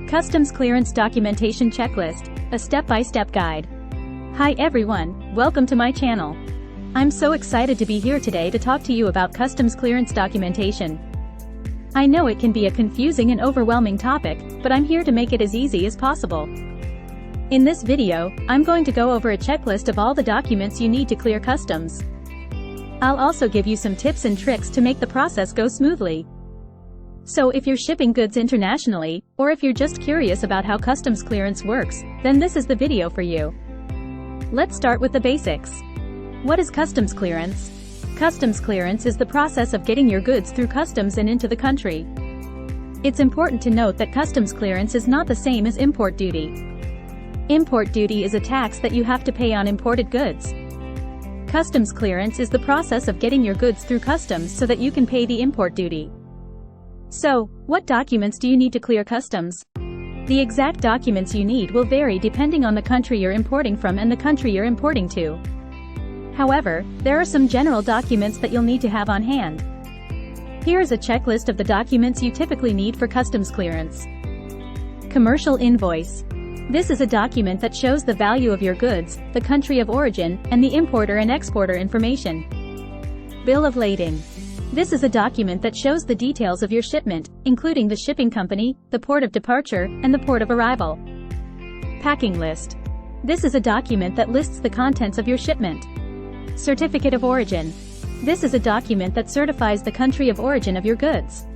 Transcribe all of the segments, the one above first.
Customs Clearance Documentation Checklist, a step-by-step guide. Hi everyone, welcome to my channel. I'm so excited to be here today to talk to you about customs clearance documentation. I know it can be a confusing and overwhelming topic, but I'm here to make it as easy as possible. In this video, I'm going to go over a checklist of all the documents you need to clear customs. I'll also give you some tips and tricks to make the process go smoothly. So if you're shipping goods internationally, or if you're just curious about how customs clearance works, then this is the video for you. Let's start with the basics. What is customs clearance? Customs clearance is the process of getting your goods through customs and into the country. It's important to note that customs clearance is not the same as import duty. Import duty is a tax that you have to pay on imported goods. Customs clearance is the process of getting your goods through customs so that you can pay the import duty. So, what documents do you need to clear customs? The exact documents you need will vary depending on the country you're importing from and the country you're importing to. However, there are some general documents that you'll need to have on hand. Here is a checklist of the documents you typically need for customs clearance. Commercial invoice. This is a document that shows the value of your goods, the country of origin, and the importer and exporter information. Bill of lading. This is a document that shows the details of your shipment, including the shipping company, the port of departure, and the port of arrival. Packing list. This is a document that lists the contents of your shipment. Certificate of origin. This is a document that certifies the country of origin of your goods.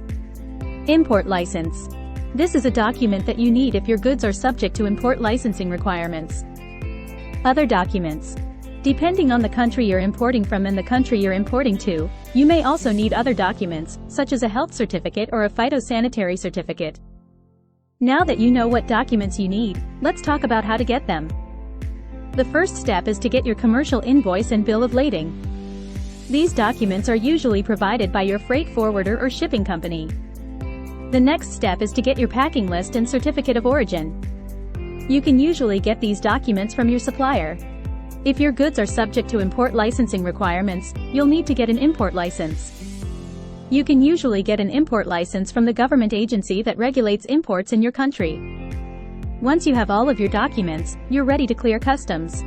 Import license. This is a document that you need if your goods are subject to import licensing requirements. Other documents. Depending on the country you're importing from and the country you're importing to, you may also need other documents, such as a health certificate or a phytosanitary certificate. Now that you know what documents you need, let's talk about how to get them. The first step is to get your commercial invoice and bill of lading. These documents are usually provided by your freight forwarder or shipping company. The next step is to get your packing list and certificate of origin. You can usually get these documents from your supplier. If your goods are subject to import licensing requirements, you'll need to get an import license. You can usually get an import license from the government agency that regulates imports in your country. Once you have all of your documents, you're ready to clear customs.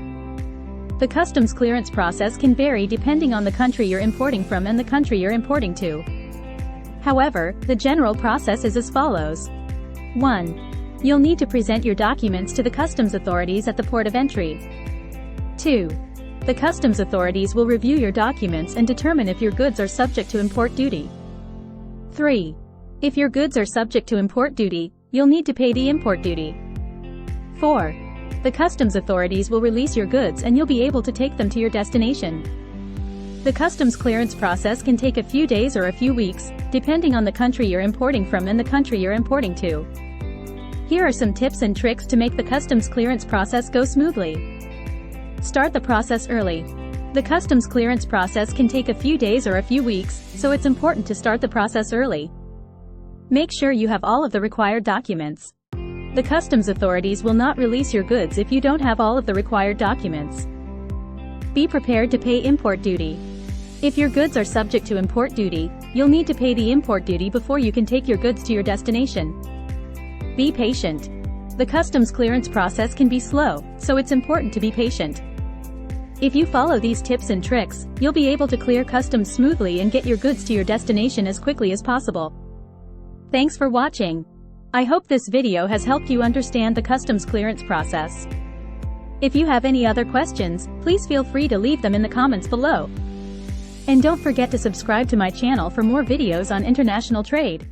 The customs clearance process can vary depending on the country you're importing from and the country you're importing to. However, the general process is as follows. 1. You'll need to present your documents to the customs authorities at the port of entry. 2. The customs authorities will review your documents and determine if your goods are subject to import duty. 3. If your goods are subject to import duty, you'll need to pay the import duty. 4. The customs authorities will release your goods and you'll be able to take them to your destination. The customs clearance process can take a few days or a few weeks, depending on the country you're importing from and the country you're importing to. Here are some tips and tricks to make the customs clearance process go smoothly. Start the process early. The customs clearance process can take a few days or a few weeks, so it's important to start the process early. Make sure you have all of the required documents. The customs authorities will not release your goods if you don't have all of the required documents. Be prepared to pay import duty. If your goods are subject to import duty, you'll need to pay the import duty before you can take your goods to your destination. Be patient. The customs clearance process can be slow, so it's important to be patient. If you follow these tips and tricks, you'll be able to clear customs smoothly and get your goods to your destination as quickly as possible. Thanks for watching. I hope this video has helped you understand the customs clearance process. If you have any other questions, please feel free to leave them in the comments below. And don't forget to subscribe to my channel for more videos on international trade.